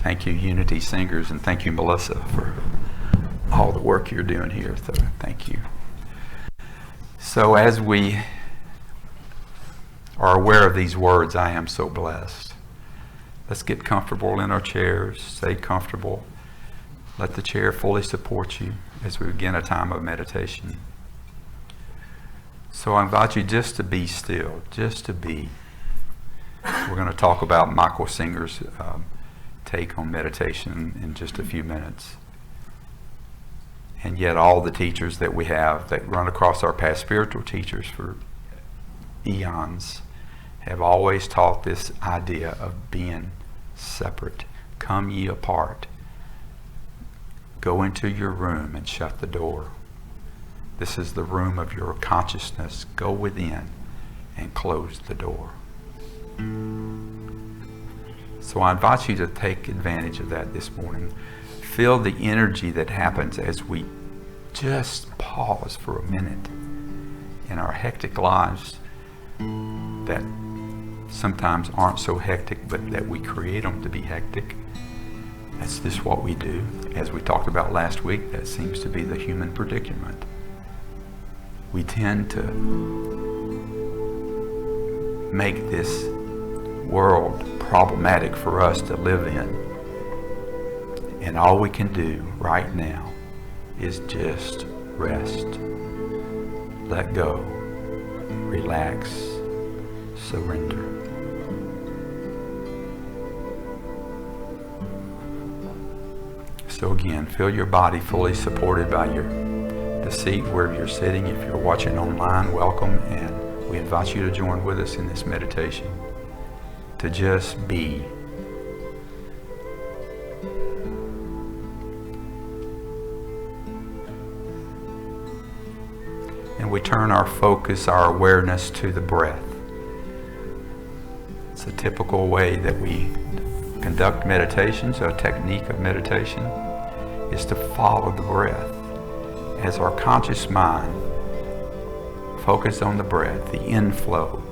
Thank you, Unity Singers, and thank you, Melissa, for all the work you're doing here. So thank you. So as we are aware of these words, I am so blessed. Let's get comfortable in our chairs. Stay comfortable. Let the chair fully support you as we begin a time of meditation. So I invite you just to be still, just to be. We're going to talk about Michael Singer's take on meditation in just a few minutes. And yet all the teachers that we have that run across our past, spiritual teachers for eons, have always taught this idea of being separate. Come ye apart. Go into your room and shut the door. This is the room of your consciousness. Go within and close the door. So I invite you to take advantage of that this morning. Feel the energy that happens as we just pause for a minute in our hectic lives that sometimes aren't so hectic, but that we create them to be hectic. That's just what we do. As we talked about last week, that seems to be the human predicament. We tend to make this world problematic for us to live in. And all we can do right now is just rest, let go, relax, surrender. So again, feel your body fully supported by the seat where you're sitting. If you're watching online, welcome, and we invite you to join with us in this meditation. To just be. And we turn our focus, our awareness to the breath. It's a typical way that we conduct meditation, so a technique of meditation is to follow the breath. As our conscious mind focus on the breath, the inflow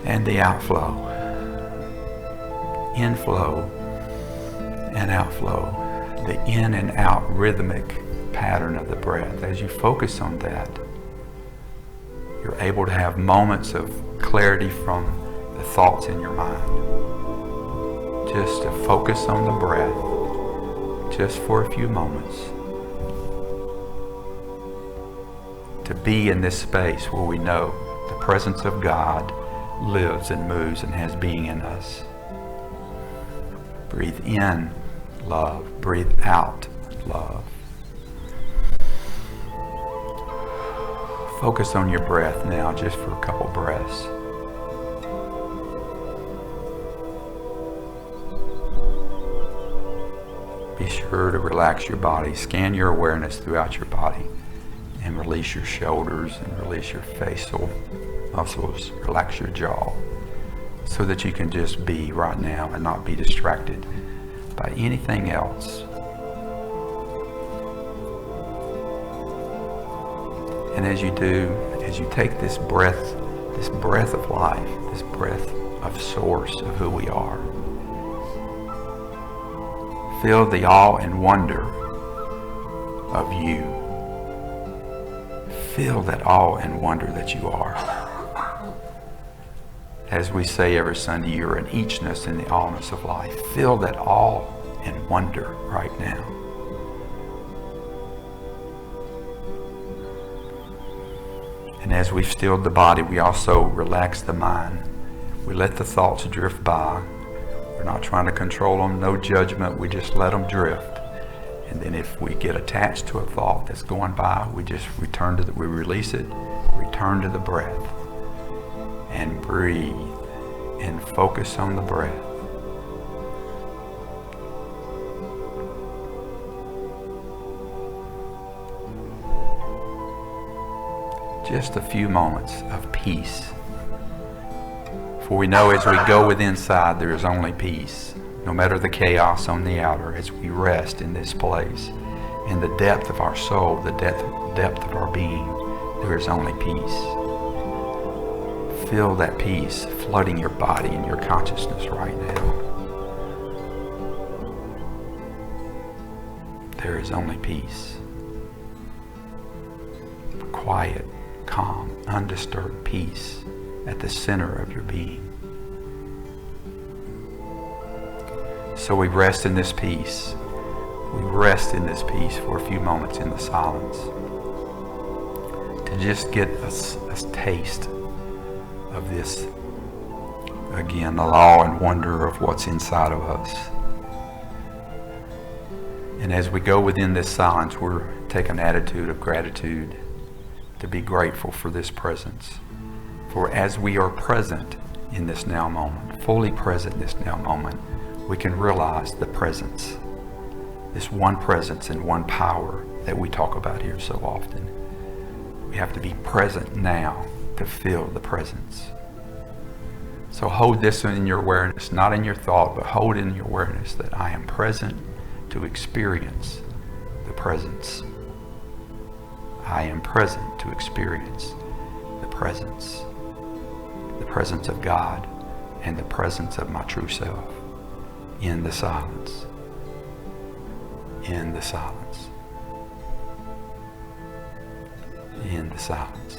and the outflow. Inflow and outflow. The in and out rhythmic pattern of the breath. As you focus on that, you're able to have moments of clarity from the thoughts in your mind. Just to focus on the breath, just for a few moments. To be in this space where we know the presence of God lives and moves and has being in us. Breathe in love. Breathe out love. Focus on your breath now, just for a couple breaths. Be sure to relax your body. Scan your awareness throughout your body and release your shoulders and release your facial muscles. Relax your jaw so that you can just be right now and not be distracted by anything else. And as you do, as you take this breath of life, this breath of source of who we are, feel the awe and wonder of you. Feel that awe and wonder that you are. As we say every Sunday, you're an eachness in the allness of life. Feel that awe and wonder right now. And as we've stilled the body, we also relax the mind. We let the thoughts drift by. We're not trying to control them, no judgment. We just let them drift. And then if we get attached to a thought that's going by, we just we release it, return to the breath, and breathe, and focus on the breath. Just a few moments of peace. For we know as we go within inside, there is only peace. No matter the chaos on the outer, as we rest in this place, in the depth of our soul, the depth of our being, there is only peace. Feel that peace flooding your body and your consciousness right now. there is only peace. Quiet, calm, undisturbed peace at the center of your being. So we rest in this peace. We rest in this peace for a few moments in the silence to just get a taste of this, again, the awe and wonder of what's inside of us. And as we go within this silence, we're taking an attitude of gratitude to be grateful for this presence. For as we are present in this now moment, fully present in this now moment, we can realize the presence, this one presence and one power that we talk about here so often. We have to be present now to feel the presence. So hold this in your awareness, not in your thought, but hold in your awareness that I am present to experience the presence. I am present to experience the presence of God and the presence of my true self in the silence, in the silence, in the silence.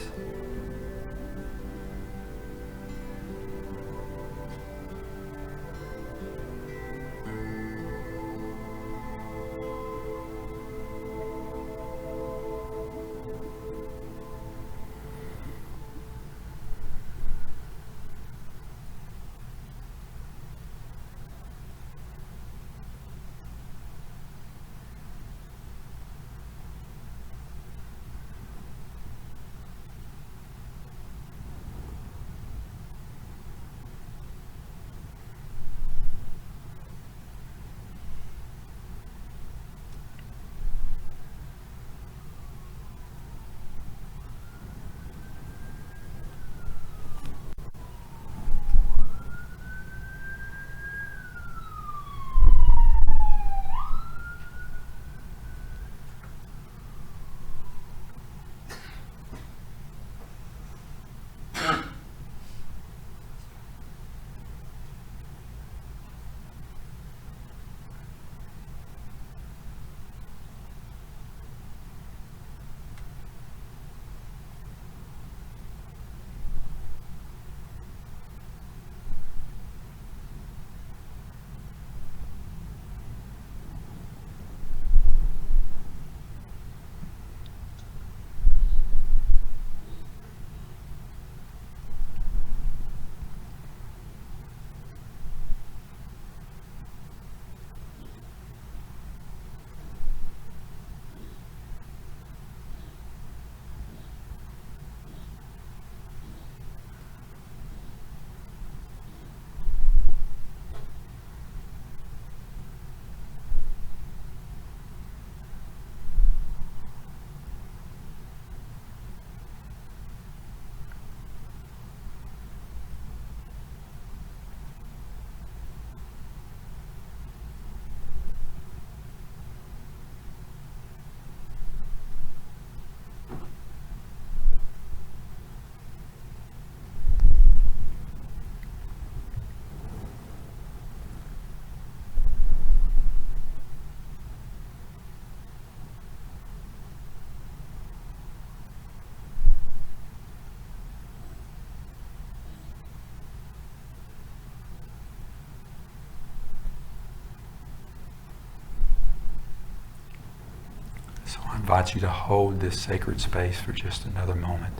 So I invite you to hold this sacred space for just another moment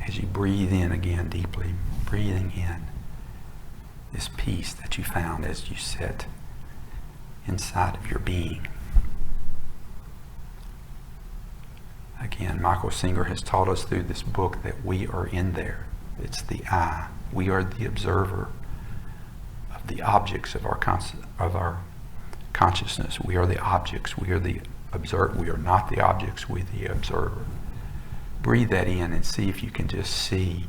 as you breathe in again deeply, breathing in this peace that you found as you sit inside of your being. Again, Michael Singer has taught us through this book that we are in there. It's the I. We are the observer of the objects of our consciousness. We are the objects. We are the observer. We are not the objects. We are the observer. Breathe that in and see if you can just see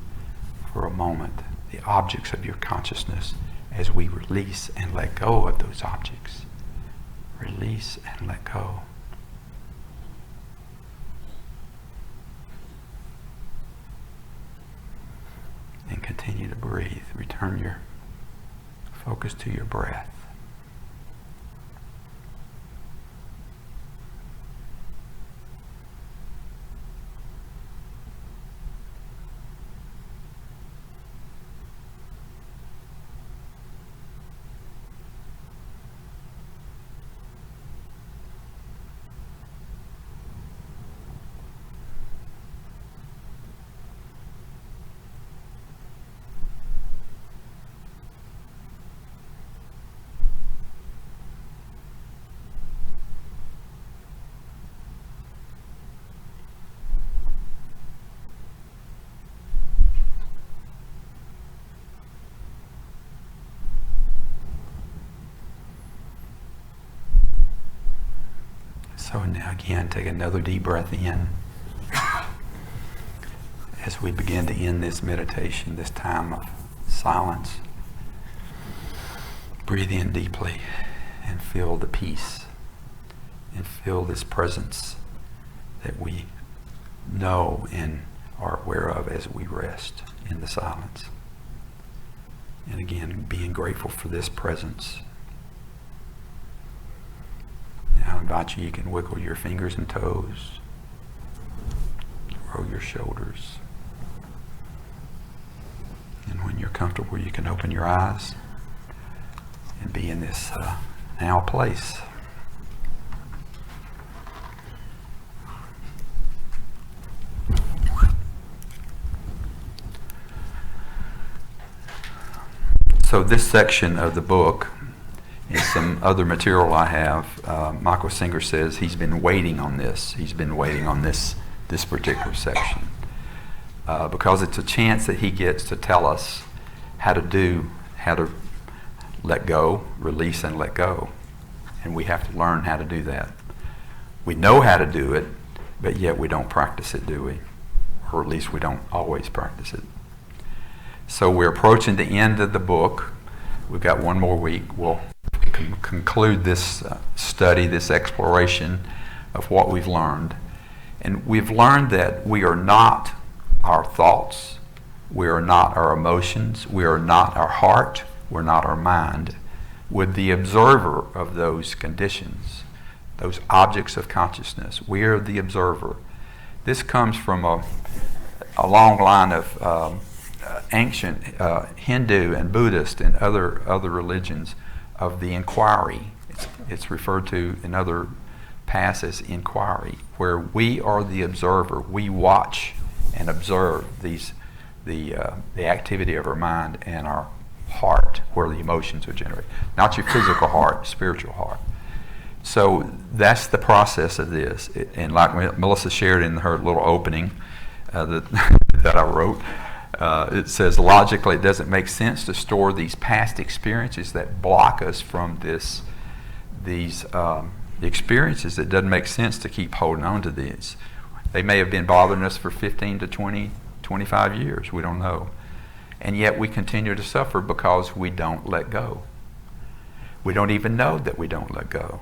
for a moment the objects of your consciousness as we release and let go of those objects. Release and let go. And continue to breathe. Return your focus to your breath. So now again, take another deep breath in as we begin to end this meditation, this time of silence. Breathe in deeply and feel the peace and feel this presence that we know and are aware of as we rest in the silence. And again, being grateful for this presence. Now I invite you can wiggle your fingers and toes, roll your shoulders. And when you're comfortable, you can open your eyes and be in this now place. So this section of the book and some other material I have, Michael Singer says he's been waiting on this. He's been waiting on this particular section because it's a chance that he gets to tell us how to let go, release and let go. And we have to learn how to do that. We know how to do it, but yet we don't practice it, do we? Or at least we don't always practice it. So we're approaching the end of the book. We've got one more week. We'll conclude this study, this exploration of what we've learned. And we've learned that we are not our thoughts. We are not our emotions. We are not our heart. We're not our mind. We're the observer of those conditions, those objects of consciousness. We are the observer. This comes from a long line of ancient Hindu and Buddhist and other religions of the inquiry. It's referred to in other paths as inquiry, where we are the observer. We watch and observe the activity of our mind and our heart, where the emotions are generated. Not your physical heart, spiritual heart. So that's the process of this. And like Melissa shared in her little opening that I wrote, it says logically it doesn't make sense to store these past experiences that block us from these experiences. It doesn't make sense to keep holding on to these. They may have been bothering us for 15 to 20, 25 years. We don't know. And yet we continue to suffer because we don't let go. We don't even know that we don't let go.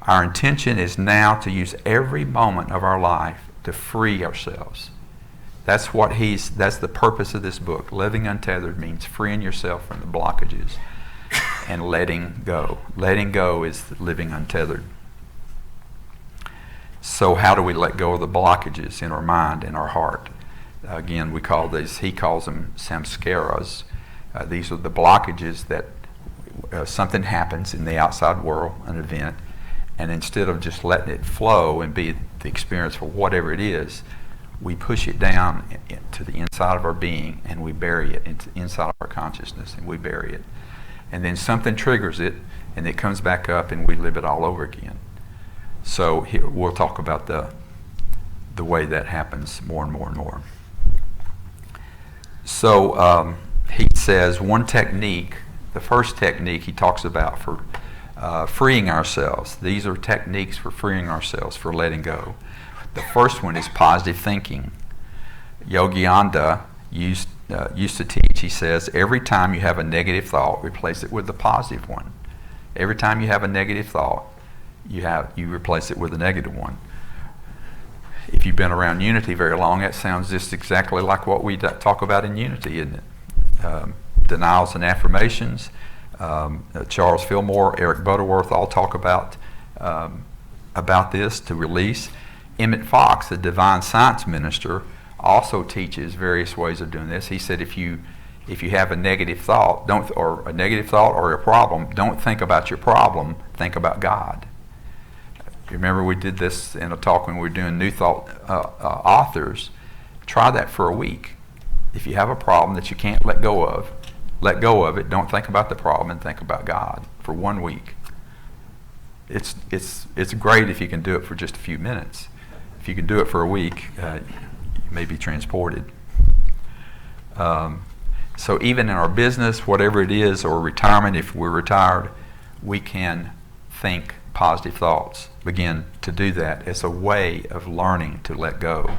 Our intention is now to use every moment of our life to free ourselves. That's the purpose of this book. Living Untethered means freeing yourself from the blockages and letting go. Letting go is living untethered. So how do we let go of the blockages in our mind and our heart? Again, he calls them samskaras. These are the blockages that something happens in the outside world, an event, and instead of just letting it flow and be the experience for whatever it is, we push it down to the inside of our being and we bury it into the inside of our consciousness and we bury it. And then something triggers it and it comes back up and we live it all over again. So here, we'll talk about the way that happens more and more and more. So he says one technique, the first technique he talks about for freeing ourselves. These are techniques for freeing ourselves, for letting go. The first one is positive thinking. Yogananda used to teach, he says, every time you have a negative thought, replace it with a positive one. Every time you have a negative thought, you replace it with a negative one. If you've been around unity very long, that sounds just exactly like what we talk about in unity, isn't it? Denials and affirmations. Charles Fillmore, Eric Butterworth all talk about this, to release. Emmett Fox, the divine science minister, also teaches various ways of doing this. He said if you have a negative thought, or a problem, don't think about your problem, think about God. You remember we did this in a talk when we were doing New Thought authors. Try that for a week. If you have a problem that you can't let go of it. Don't think about the problem and think about God for 1 week. It's great if you can do it for just a few minutes. If you can do it for a week, you may be transported. So even in our business, whatever it is, or retirement, if we're retired, we can think positive thoughts. Begin to do that. It's a way of learning to let go.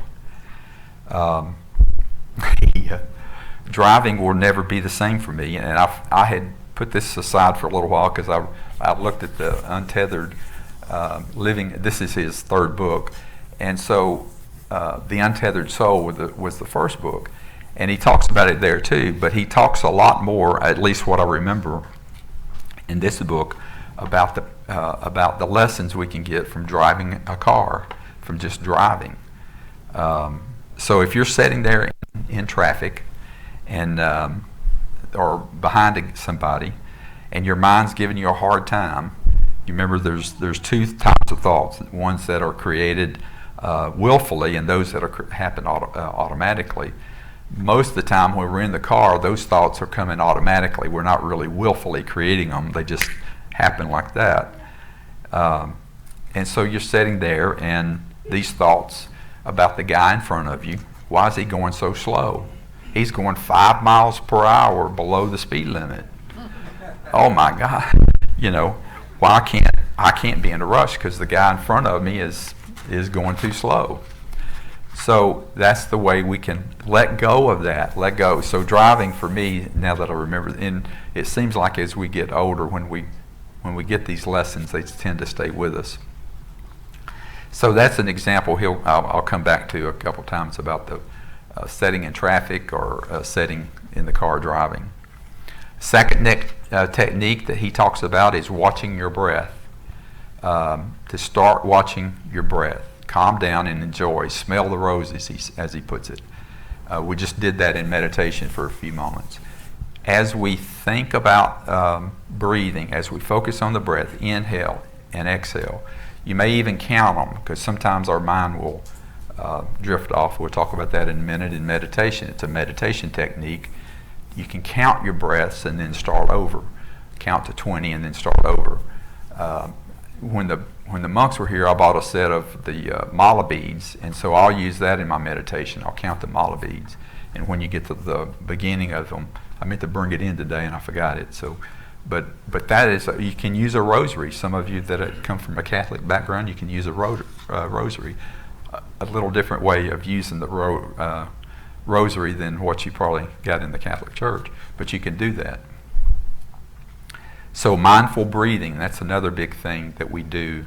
Driving will never be the same for me, and I had put this aside for a little while because I looked at the Untethered Living. This is his third book, and so the Untethered Soul was the first book, and he talks about it there too. But he talks a lot more, at least what I remember, in this book about the lessons we can get from driving a car, from just driving. So if you're sitting there in traffic and or behind somebody, and your mind's giving you a hard time, you remember there's two types of thoughts: ones that are created willfully, and those that happen automatically. Most of the time when we're in the car, those thoughts are coming automatically. We're not really willfully creating them; they just happen like that. And so you're sitting there, and these thoughts about the guy in front of you. Why is he going so slow? He's going 5 miles per hour below the speed limit. Oh my God! Why I can't be in a rush because the guy in front of me is going too slow. So that's the way we can let go of that. Let go. So driving for me, now that I remember, and it seems like as we get older, when we get these lessons, they tend to stay with us. So that's an example I'll come back to a couple times about the setting in traffic or setting in the car driving. Second technique that he talks about is watching your breath. To start watching your breath. Calm down and enjoy. Smell the roses, as he puts it. We just did that in meditation for a few moments. As we think about breathing, as we focus on the breath, inhale and exhale, you may even count them, because sometimes our mind will drift off. We'll talk about that in a minute in meditation. It's a meditation technique. You can count your breaths and then start over. Count to 20 and then start over. When the monks were here, I bought a set of the mala beads, and so I'll use that in my meditation. I'll count the mala beads, and when you get to the beginning of them, I meant to bring it in today and I forgot it. So, but that is, you can use a rosary. Some of you that come from a Catholic background, you can use a rosary. A little different way of using the rosary than what you probably got in the Catholic Church, but you can do that. So mindful breathing, that's another big thing that we do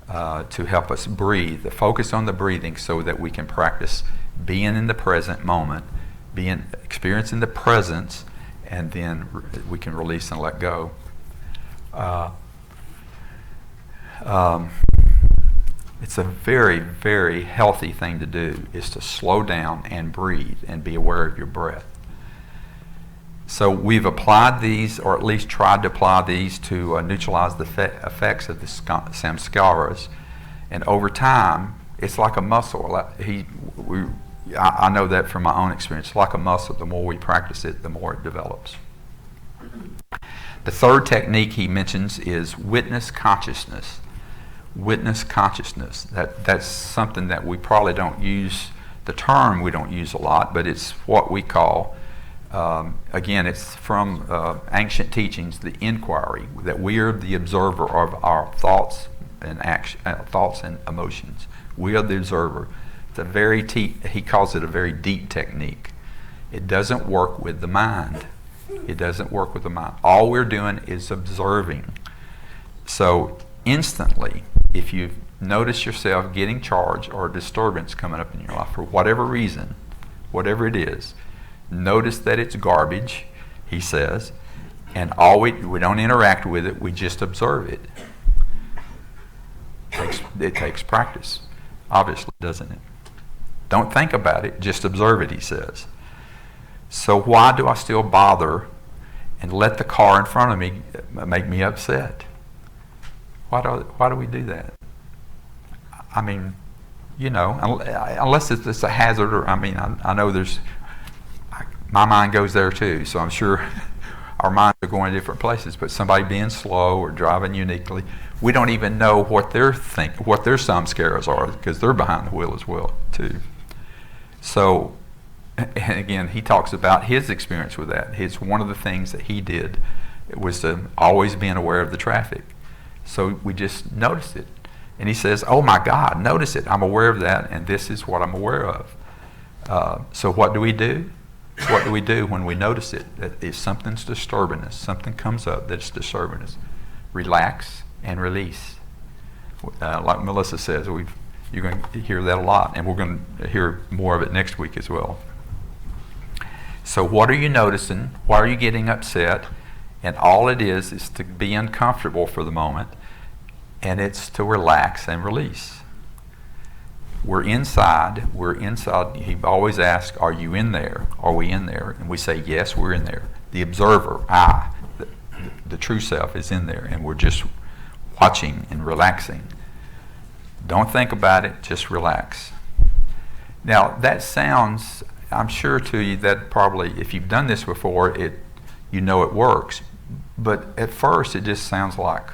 to help us breathe. The focus on the breathing so that we can practice being in the present moment, experiencing the presence, and then we can release and let go. It's a very, very healthy thing to do, is to slow down and breathe and be aware of your breath. So we've applied these, or at least tried to apply these, to neutralize the effects of the samskaras. And over time, it's like a muscle. I know that from my own experience. It's like a muscle. The more we practice it, the more it develops. The third technique he mentions is witness consciousness. Witness consciousness. That's something that we probably don't use, the term we don't use a lot, but it's what we call, again, it's from ancient teachings, the inquiry, that we are the observer of our thoughts and thoughts and emotions. We are the observer. It's he calls it a very deep technique. It doesn't work with the mind. It doesn't work with the mind. All we're doing is observing. So instantly, if you notice yourself getting charged or a disturbance coming up in your life for whatever reason, whatever it is, notice that it's garbage, he says, and we don't interact with it, we just observe it. It takes practice, obviously, doesn't it? Don't think about it, just observe it, he says. So why do I still bother and let the car in front of me make me upset? Why do we do that? I mean, unless it's a hazard, or I know my mind goes there too, so I'm sure our minds are going to different places, but somebody being slow or driving uniquely, we don't even know what their samskaras are, because they're behind the wheel as well too. So, and again, he talks about his experience with that. One of the things that he did was to always being aware of the traffic. So we just notice it. And he says, oh my God, notice it. I'm aware of that, and this is what I'm aware of. So what do we do? What do we do when we notice it? That if something's disturbing us, something comes up that's disturbing us, relax and release. Like Melissa says, you're going to hear that a lot, and we're going to hear more of it next week as well. So what are you noticing? Why are you getting upset? And all it is to be uncomfortable for the moment, and it's to relax and release. We're inside. He always asks, are you in there? Are we in there? And we say, yes, we're in there. The observer, the true self is in there, and we're just watching and relaxing. Don't think about it, just relax. Now, that sounds, I'm sure to you that probably, if you've done this before, you know it works. But at first, it just sounds like,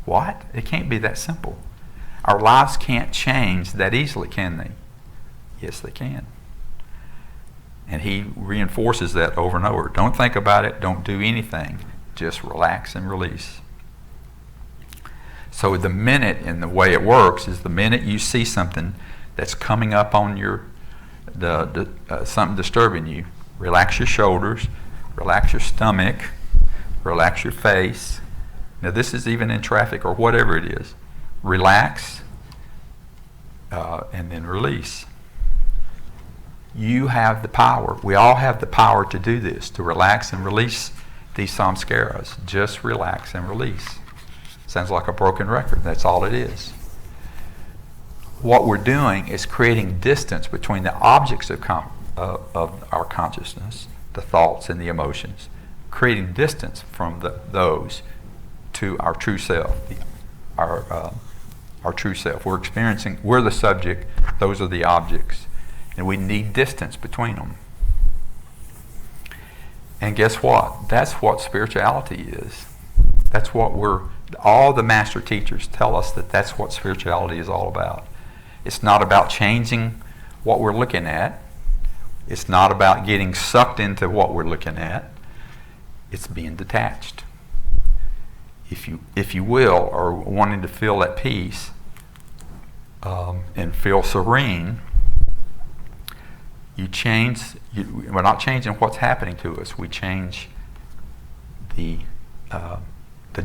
what? It can't be that simple. Our lives can't change that easily, can they? Yes, they can. And he reinforces that over and over. Don't think about it. Don't do anything. Just relax and release. So the minute, and the way it works is the minute you see something that's coming up on something disturbing you, relax your shoulders, relax your stomach, relax your face. Now this is even in traffic or whatever it is. Relax, and then release. You have the power. We all have the power to do this, to relax and release these samskaras. Just relax and release. Sounds like a broken record. That's all it is. What we're doing is creating distance between the objects of our consciousness, the thoughts and the emotions, creating distance from those to our true self, our true self. We're the subject, those are the objects, and we need distance between them. And guess what? That's what spirituality is. That's what all the master teachers tell us, that's what spirituality is all about. It's not about changing what we're looking at. It's not about getting sucked into what we're looking at. It's being detached. If you will, or wanting to feel at peace and feel serene, we're not changing what's happening to us. We change the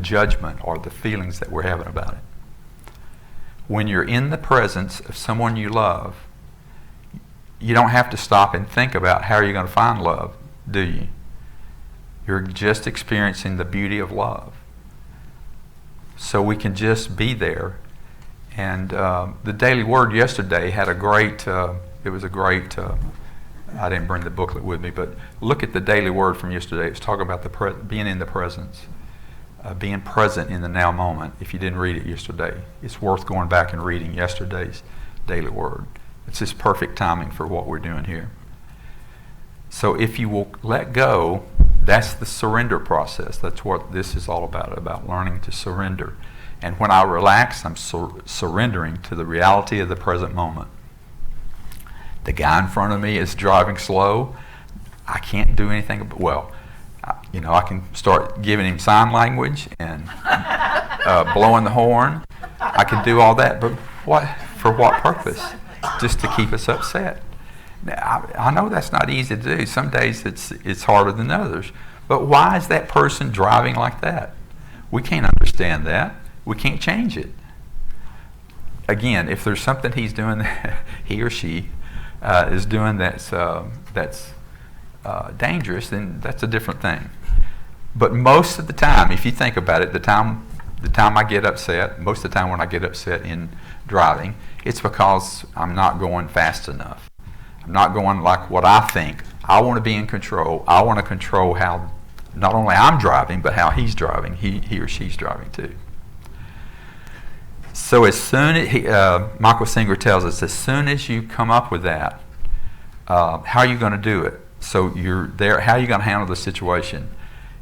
judgment or the feelings that we're having about it. When you're in the presence of someone you love, you don't have to stop and think about how you're going to find love, do you? You're just experiencing the beauty of love. So we can just be there. And the Daily Word yesterday had I didn't bring the booklet with me, but look at the Daily Word from yesterday. It's talking about being in the presence, being present in the now moment. If you didn't read it yesterday, it's worth going back and reading yesterday's Daily Word. It's just perfect timing for what we're doing here. So if you will let go, that's the surrender process. That's what this is all about learning to surrender. And when I relax, I'm surrendering to the reality of the present moment. The guy in front of me is driving slow. I can't do anything I can start giving him sign language and blowing the horn. I can do all that, but for what purpose? Just to keep us upset. Now, I know that's not easy to do. Some days it's harder than others. But why is that person driving like that? We can't understand that. We can't change it. Again, if there's something he's doing, he or she is doing that's dangerous, then that's a different thing. But most of the time, if you think about it, the time I get upset, most of the time when I get upset in driving, it's because I'm not going fast enough. I'm not going like what I think. I want to be in control. I want to control how not only I'm driving, but how he's driving, he or she's driving too. So as soon as Michael Singer tells us, as soon as you come up with that, how are you going to do it? So you're there. How are you going to handle the situation?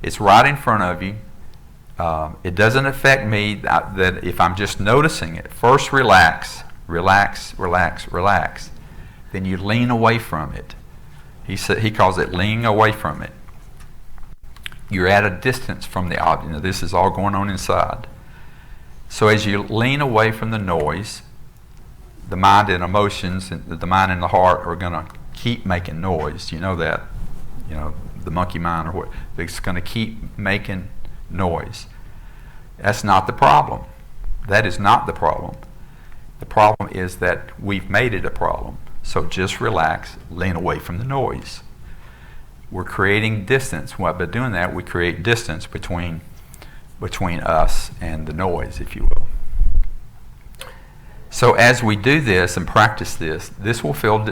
It's right in front of you. It doesn't affect me that if I'm just noticing it. First, relax, relax, relax, relax. Then you lean away from it. He calls it leaning away from it. You're at a distance from the object. Now, this is all going on inside. So as you lean away from the noise, the mind and emotions, and the mind and the heart are going to keep making noise. You know that. You know, the monkey mind or what. It's going to keep making noise. That's not the problem. That is not the problem. The problem is that we've made it a problem. So just relax, lean away from the noise. We're creating distance. By doing that, we create distance between us and the noise, if you will. So as we do this and practice this, this will feel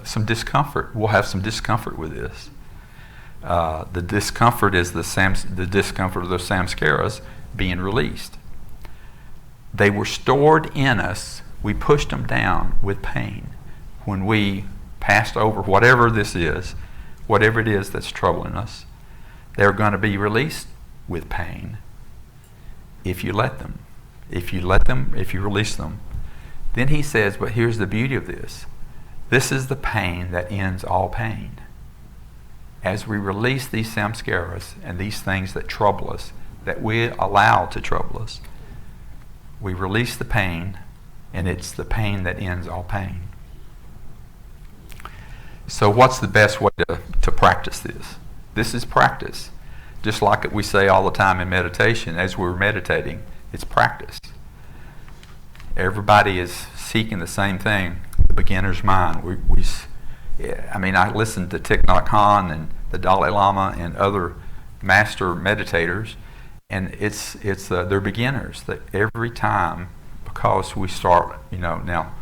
some discomfort. We'll have some discomfort with this. The discomfort is the discomfort of those samskaras being released. They were stored in us. We pushed them down with pain. When we passed over whatever this is, whatever it is that's troubling us, they're going to be released with pain if you let them. If you release them. Then he says, but here's the beauty of this. This is the pain that ends all pain. As we release these samskaras and these things that trouble us, that we allow to trouble us, we release the pain, and it's the pain that ends all pain. So what's the best way to practice this? This is practice. Just like we say all the time in meditation, as we're meditating, it's practice. Everybody is seeking the same thing, the beginner's mind. I listened to Thich Nhat Hanh and the Dalai Lama and other master meditators, and they're beginners. That every time, because we start, now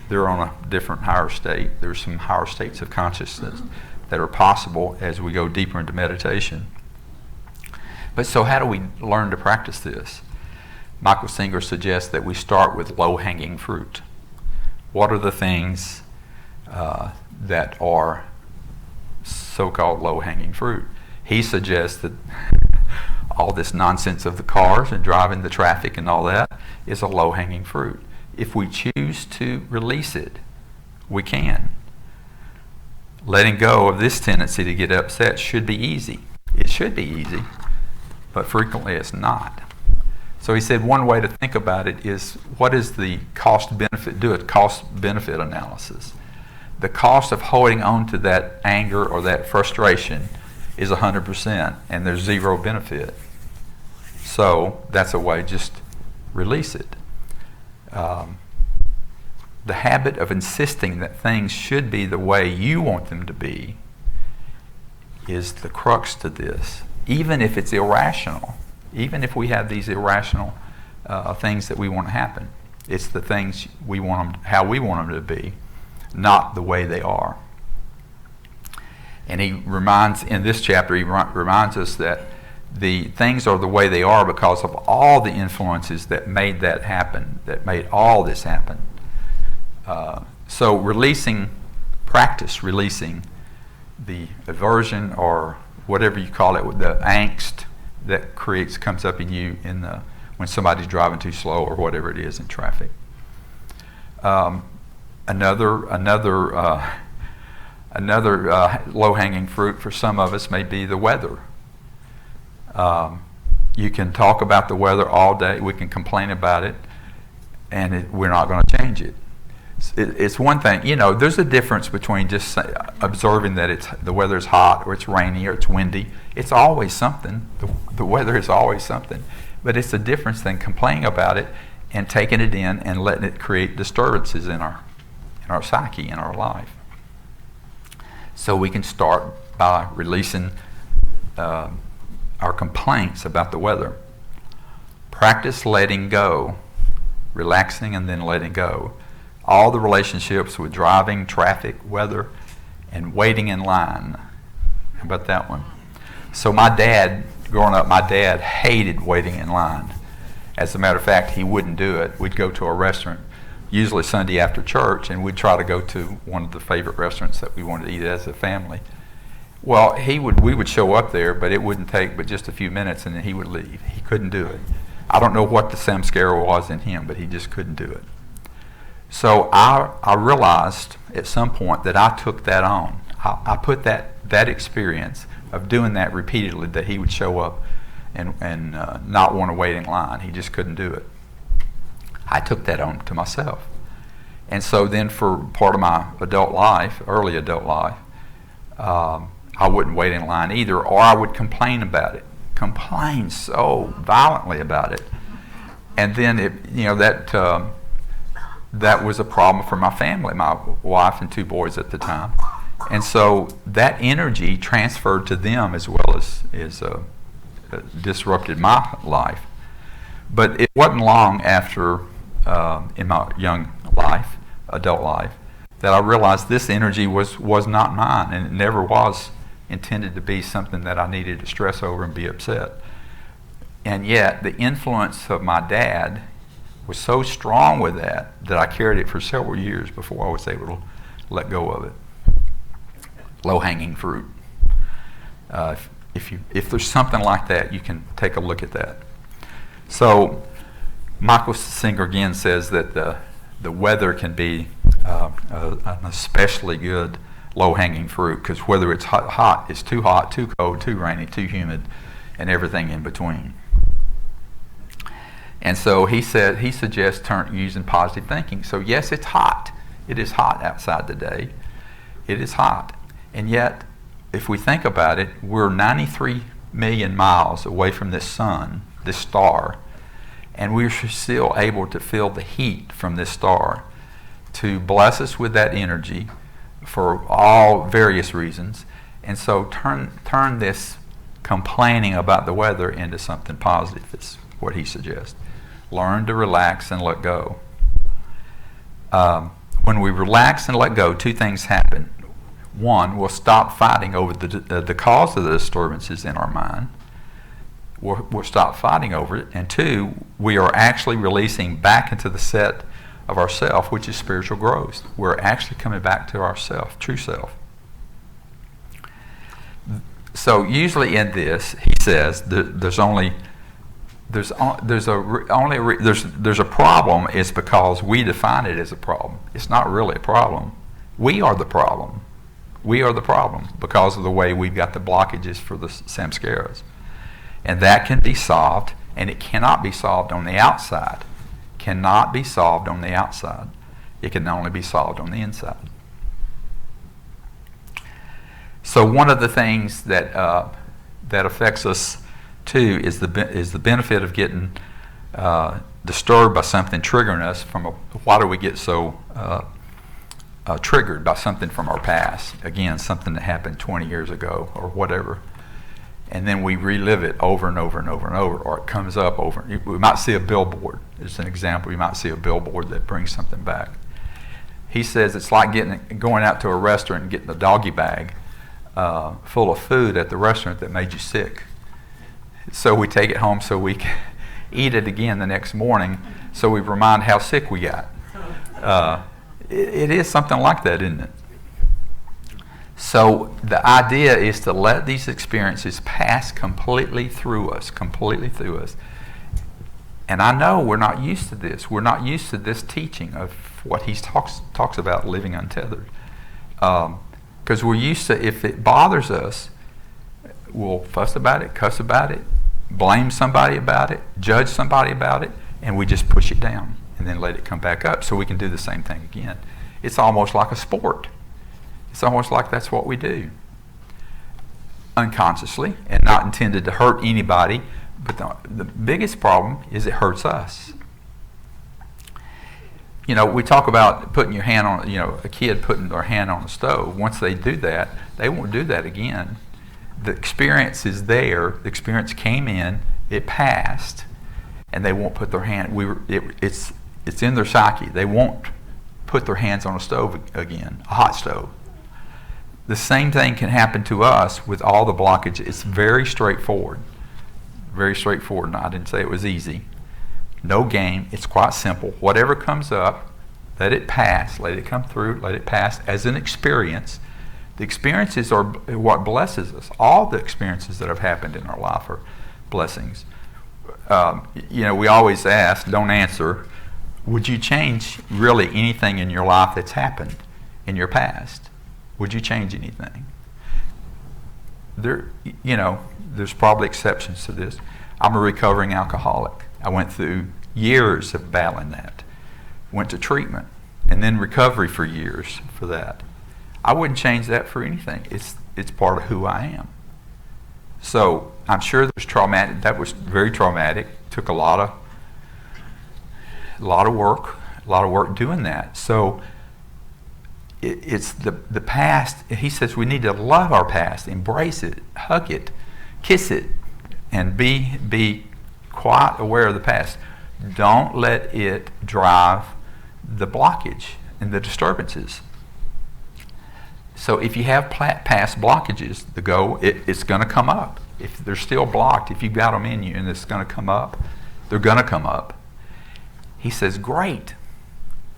they're on a different higher state. There's some higher states of consciousness that are possible as we go deeper into meditation. But so how do we learn to practice this? Michael Singer suggests that we start with low-hanging fruit. What are the things that are so-called low-hanging fruit? He suggests that all this nonsense of the cars and driving the traffic and all that is a low-hanging fruit. If we choose to release it, we can. Letting go of this tendency to get upset should be easy. It should be easy, but frequently it's not. So he said one way to think about it is, what is the cost-benefit? Do a cost-benefit analysis. The cost of holding on to that anger or that frustration is 100%, and there's zero benefit. So that's a way, just release it. The habit of insisting that things should be the way you want them to be is the crux to this. Even if it's irrational, even if we have these irrational things that we want to happen, it's the things we want them, how we want them to be, not the way they are. And he reminds, in this chapter, he reminds us that the things are the way they are because of all the influences that made that happen, that made all this happen. So releasing the aversion, or whatever you call it, the angst that comes up in you when somebody's driving too slow or whatever it is in traffic. Another low-hanging fruit for some of us may be the weather. You can talk about the weather all day. We can complain about it, and we're not going to change it. It's one thing, there's a difference between just observing that the weather is hot or it's rainy or it's windy. It's always something. The weather is always something. But it's a difference than complaining about it and taking it in and letting it create disturbances in our psyche, in our life. So we can start by releasing our complaints about the weather. Practice letting go, relaxing and then letting go. All the relationships with driving, traffic, weather, and waiting in line. How about that one? So growing up, my dad hated waiting in line. As a matter of fact, he wouldn't do it. We'd go to a restaurant, usually Sunday after church, and we'd try to go to one of the favorite restaurants that we wanted to eat as a family. Well, we would show up there, but it wouldn't take but just a few minutes, and then he would leave. He couldn't do it. I don't know what the samskara was in him, but he just couldn't do it. So I realized at some point that I took that on. I put that experience of doing that repeatedly, that he would show up and not want to wait in line. He just couldn't do it. I took that on to myself. And so then for part of my adult life, early adult life, I wouldn't wait in line either, or I would complain about it. Complain so violently about it. And then that was a problem for my family, my wife and 2 boys at the time. And so that energy transferred to them as well as disrupted my life. But it wasn't long after, in my young life, adult life, that I realized this energy was not mine, and it never was intended to be something that I needed to stress over and be upset. And yet the influence of my dad was so strong with that I carried it for several years before I was able to let go of it. Low-hanging fruit. If there's something like that, you can take a look at that. So Michael Singer again says that the weather can be an especially good low-hanging fruit, because whether it's hot, it's too hot, too cold, too rainy, too humid, and everything in between. And so he suggests using positive thinking. So yes, it's hot. It is hot outside today. It is hot. And yet, if we think about it, we're 93 million miles away from this sun, this star, and we're still able to feel the heat from this star to bless us with that energy for all various reasons. And so turn this complaining about the weather into something positive. It's what he suggests. Learn to relax and let go. When we relax and let go, 2 things happen. 1, we'll stop fighting over the cause of the disturbances in our mind. We'll stop fighting over it. And 2, we are actually releasing back into the set of ourself, which is spiritual growth. We're actually coming back to ourself, true self. So usually in this, he says, there's a problem. It's because we define it as a problem. It's not really a problem. We are the problem. We are the problem because of the way we've got the blockages for the samskaras. And that can be solved, and it cannot be solved on the outside. Cannot be solved on the outside. It can only be solved on the inside. So one of the things that affects us too is the benefit of getting disturbed by something triggering us why do we get so triggered by something from our past? Again, something that happened 20 years ago or whatever. And then we relive it over and over and over and over, or it comes up over. We might see a billboard. As an example, you might see a billboard that brings something back. He says it's like going out to a restaurant and getting a doggy bag full of food at the restaurant that made you sick. So we take it home so we can eat it again the next morning, so we remind how sick we got. It is something like that, isn't it? So the idea is to let these experiences pass completely through us. And I know we're not used to this. We're not used to this teaching of what he talks about living untethered. Because we're used to, if it bothers us, we'll fuss about it, cuss about it, blame somebody about it, judge somebody about it, and we just push it down and then let it come back up so we can do the same thing again. It's almost like a sport. It's almost like that's what we do. Unconsciously and not intended to hurt anybody, but the biggest problem is it hurts us. You know, we talk about putting your hand on, a kid putting their hand on the stove. Once they do that, they won't do that again. The experience is there. The experience came in, it passed, and they won't put their hand. It's in their psyche. They won't put their hands on a stove again, a hot stove. The same thing can happen to us with all the blockages. It's very straightforward. Very straightforward. No, I didn't say it was easy. No game. It's quite simple. Whatever comes up, let it pass. Let it come through. Let it pass as an experience. The experiences are what blesses us. All the experiences that have happened in our life are blessings. We always ask, don't answer, would you change really anything in your life that's happened in your past? Would you change anything? There's probably exceptions to this. I'm a recovering alcoholic. I went through years of battling that. Went to treatment and then recovery for years for that. I wouldn't change that for anything. It's part of who I am. So I'm sure that was traumatic. That was very traumatic. Took a lot of work doing that. So it's the past. He says we need to love our past, embrace it, hug it, kiss it, and be quite aware of the past. Don't let it drive the blockage and the disturbances. So if you have past blockages, it's going to come up. If they're still blocked, if you've got them in you and it's going to come up, they're going to come up. He says, great.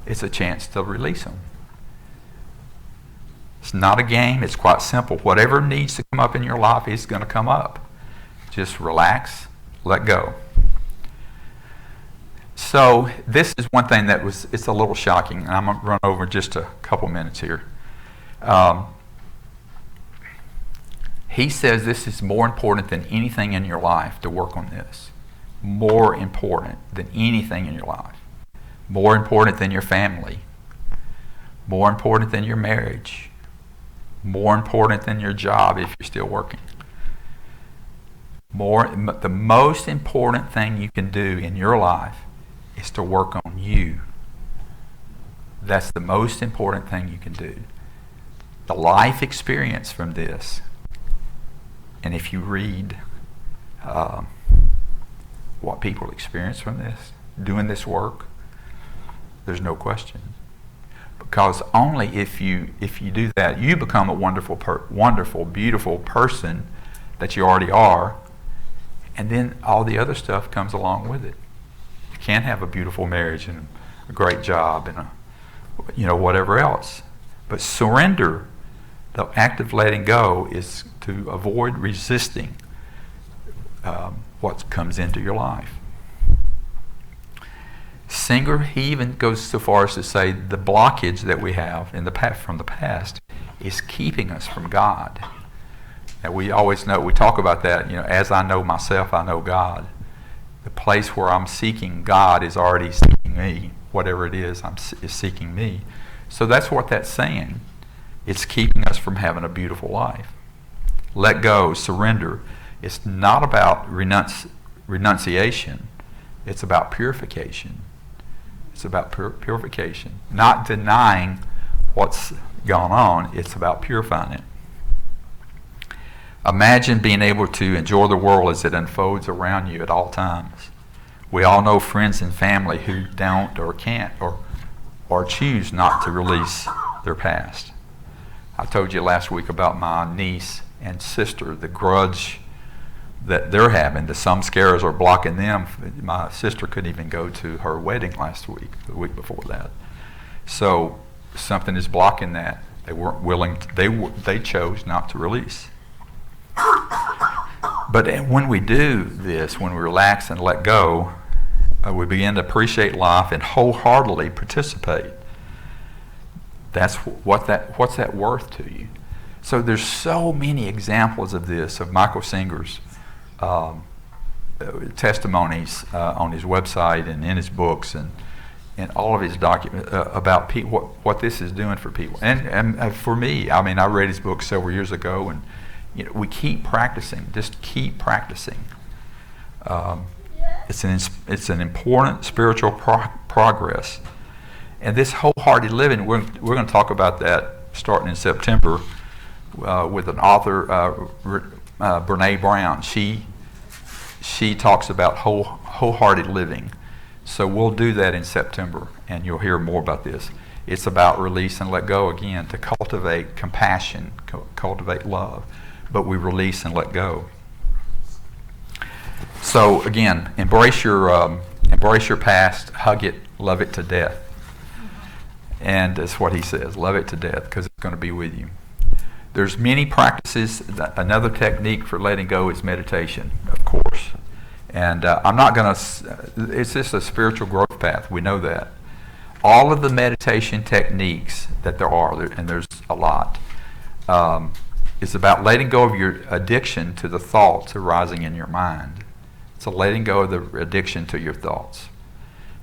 It's a chance to release them. It's not a game. It's quite simple. Whatever needs to come up in your life is going to come up. Just relax, let go. So this is one thing it's a little shocking, and I'm going to run over just a couple minutes here. He says this is more important than anything in your life to work on this. More important than anything in your life. More important than your family. More important than your marriage. More important than your job if you're still working. The most important thing you can do in your life is to work on you. That's the most important thing you can do. The life experience from this, and if you read what people experience from this, doing this work, there's no question. Because only if you do that, you become a wonderful, beautiful person that you already are, and then all the other stuff comes along with it. You can't have a beautiful marriage and a great job and whatever else. But surrender, the act of letting go, is to avoid resisting what comes into your life. Singer, he even goes so far as to say the blockage that we have from the past is keeping us from God. And we always know, we talk about that, as I know myself, I know God. The place where I'm seeking God is already seeking me. Whatever it is, is seeking me. So that's what that's saying. It's keeping us from having a beautiful life. Let go, surrender. It's not about renunciation. It's about purification. It's about purification. Not denying what's gone on. It's about purifying it. Imagine being able to enjoy the world as it unfolds around you at all times. We all know friends and family who don't or can't or choose not to release their past. I told you last week about my niece and sister, the grudge that they're having. Some scares are blocking them. My sister couldn't even go to her wedding last week, the week before that. So something is blocking that. They weren't willing, they chose not to release. But when we do this, when we relax and let go, we begin to appreciate life and wholeheartedly participate. What's that worth to you? So there's so many examples of this, of Michael Singer's testimonies on his website and in his books and all of his documents about what this is doing for people. And for me, I read his book several years ago, and we keep practicing. Just keep practicing. It's an important spiritual progress. And this wholehearted living, we're going to talk about that starting in September with an author, Brene Brown. She talks about wholehearted living. So we'll do that in September, and you'll hear more about this. It's about release and let go again, to cultivate compassion, cultivate love. But we release and let go. So again, embrace your past, hug it, love it to death. And that's what he says, love it to death, because it's going to be with you. There's many practices. Another technique for letting go is meditation, of course. And I'm not going to, it's just a spiritual growth path. We know that. All of the meditation techniques that there are, and there's a lot, is about letting go of your addiction to the thoughts arising in your mind. It's a letting go of the addiction to your thoughts.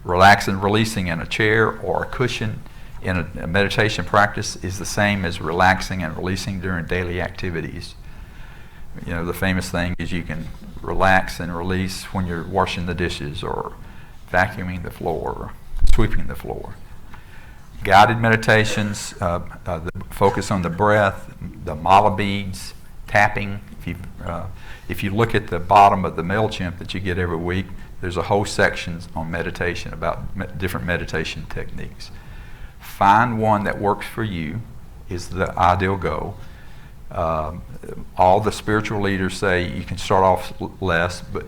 Relaxing and releasing in a chair or a cushion in a meditation practice is the same as relaxing and releasing during daily activities. You know, the famous thing is you can relax and release when you're washing the dishes or vacuuming the floor or sweeping the floor. Guided meditations, the focus on the breath, the mala beads, tapping. If you look at the bottom of the MailChimp that you get every week, there's a whole section on meditation about different meditation techniques. Find one that works for you is the ideal goal. All the spiritual leaders say you can start off less, but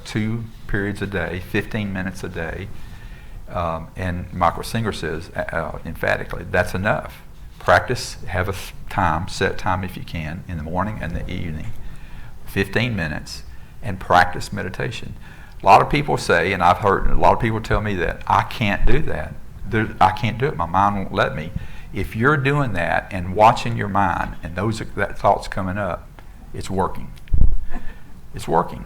2 periods a day, 15 minutes a day. And Michael Singer says emphatically, that's enough. Practice, have a set time if you can, in the morning and the evening, 15 minutes, and practice meditation. A lot of people say, and I've heard a lot of people tell me that, I can't do that. I can't do it. My mind won't let me. If you're doing that and watching your mind and that thought's coming up, it's working. It's working.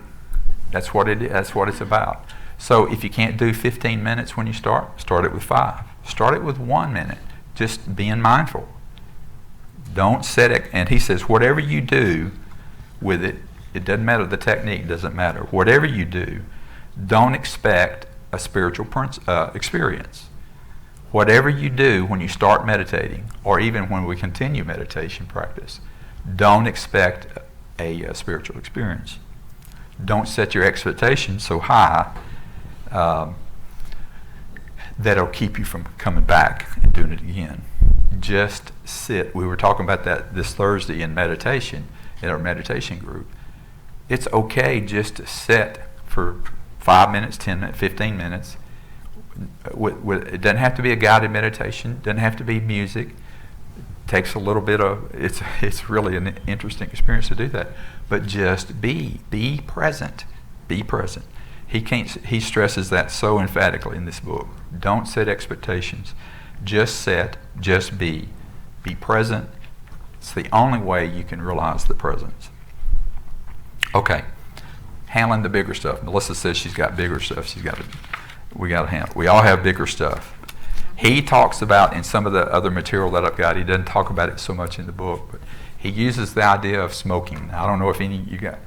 That's what it is. That's what it's about. So if you can't do 15 minutes when you start it with 5. Start it with 1 minute. Just being mindful. Don't set it. And he says, whatever you do with it, it doesn't matter. The technique doesn't matter. Whatever you do, don't expect a spiritual experience. Whatever you do when you start meditating, or even when we continue meditation practice, don't expect a spiritual experience. Don't set your expectations so high that'll keep you from coming back and doing it again. Just sit. We were talking about that this Thursday in meditation, in our meditation group. It's okay just to sit for 5 minutes, 10 minutes, 15 minutes. It doesn't have to be a guided meditation. It doesn't have to be music. It takes a little bit of, it's really an interesting experience to do that. But just be present. Be present. He stresses that so emphatically in this book. Don't set expectations. Just be. Be present. It's the only way you can realize the presence. Okay. Handling the bigger stuff. Melissa says she's got bigger stuff we got to handle. We all have bigger stuff. He talks about, in some of the other material that I've got, he doesn't talk about it so much in the book, but he uses the idea of smoking. I don't know if any of you got,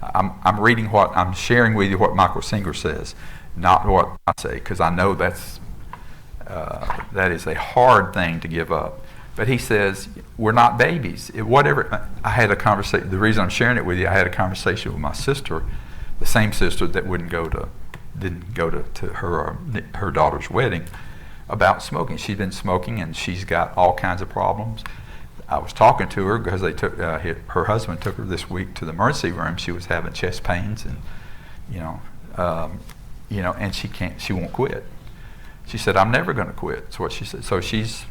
I'm sharing with you what Michael Singer says, not what I say, because I know that is a hard thing to give up. But he says, we're not babies. I had a conversation, the reason I'm sharing it with you, I had a conversation with my sister, the same sister that didn't go to her daughter's wedding, about smoking. She'd been smoking and she's got all kinds of problems. I was talking to her because her husband took her this week to the emergency room. She was having chest pains and and she won't quit. She said, I'm never going to quit. That's what she said. So she's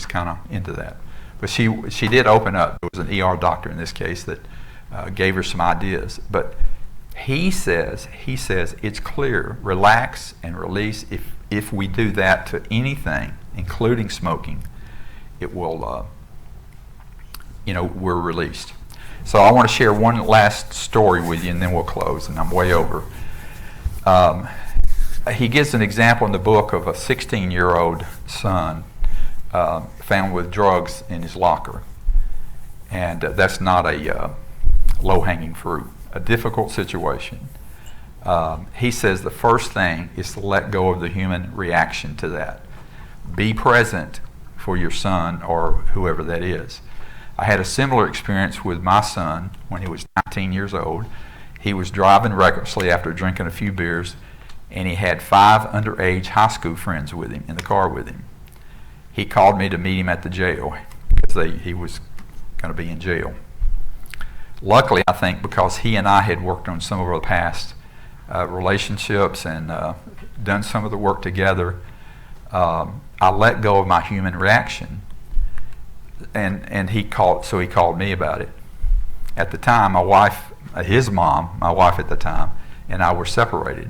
kind of into that. But she did open up. There was an ER doctor in this case that gave her some ideas. But he says it's clear, relax and release. If we do that to anything, including smoking, it will, we're released. So I want to share one last story with you and then we'll close, and I'm way over. He gives an example in the book of a 16-year-old son found with drugs in his locker. And that's not a low-hanging fruit. A difficult situation. He says the first thing is to let go of the human reaction to that. Be present for your son or whoever that is. I had a similar experience with my son when he was 19 years old. He was driving recklessly after drinking a few beers, and he had 5 underage high school friends with him in the car with him. He called me to meet him at the jail because he was going to be in jail. Luckily, I think, because he and I had worked on some of our past relationships and done some of the work together, I let go of my human reaction, and he called me about it. At the time, my wife at the time, and I were separated.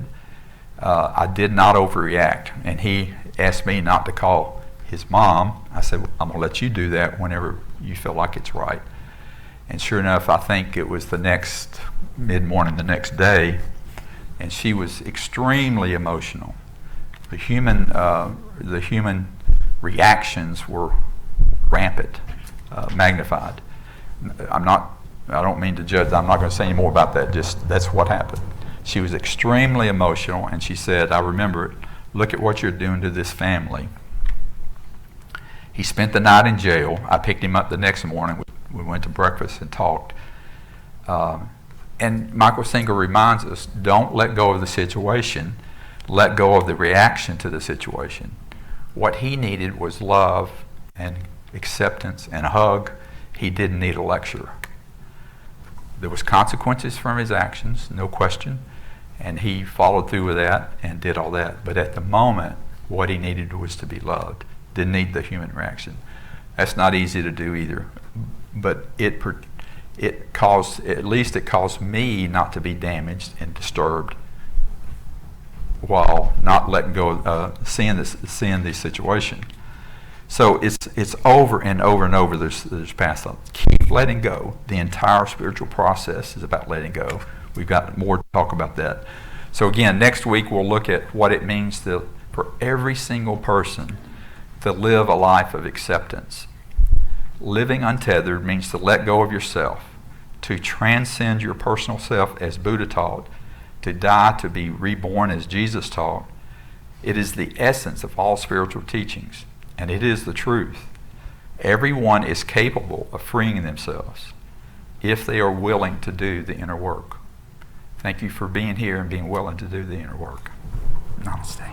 I did not overreact, and he asked me not to call his mom. I said, I'm going to let you do that whenever you feel like it's right. And sure enough, I think it was the next mid-morning the next day, and she was extremely emotional. The human reactions were rampant, magnified. I don't mean to judge. I'm not going to say any more about that. Just that's what happened. She was extremely emotional, and she said, I remember it. Look at what you're doing to this family. He spent the night in jail. I picked him up the next morning. We went to breakfast and talked. And Michael Singer reminds us, don't let go of the situation. Let go of the reaction to the situation. What he needed was love and acceptance and a hug. He didn't need a lecture. There was consequences from his actions, no question, and he followed through with that and did all that. But at the moment, what he needed was to be loved. Didn't need the human reaction. That's not easy to do either. But it caused me not to be damaged and disturbed while not letting go of seeing this situation. So it's over and over and over. There's past. Keep letting go. The entire spiritual process is about letting go. We've got more to talk about that. So again, next week we'll look at what it means for every single person to live a life of acceptance. Living untethered means to let go of yourself, to transcend your personal self as Buddha taught, to die to be reborn as Jesus taught. It is the essence of all spiritual teachings, and it is the truth. Everyone is capable of freeing themselves if they are willing to do the inner work. Thank you for being here and being willing to do the inner work. Namaste.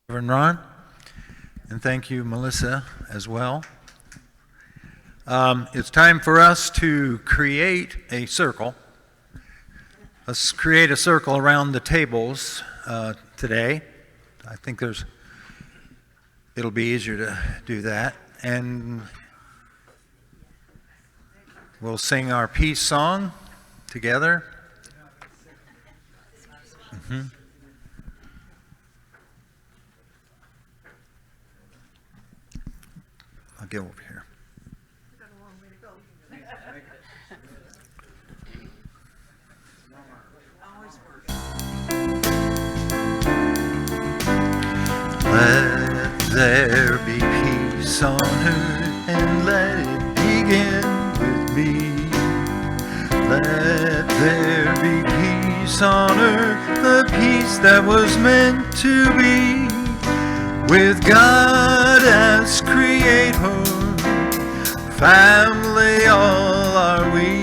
Rev Ron, and thank you, Melissa, as well. It's time for us to create a circle. Let's create a circle around the tables today. I think it'll be easier to do that. And we'll sing our peace song together. Mm-hmm. I'll get over here. Let there be peace on earth, and let it begin with me. Let there be peace on earth, the peace that was meant to be. With God as creator, family all are we.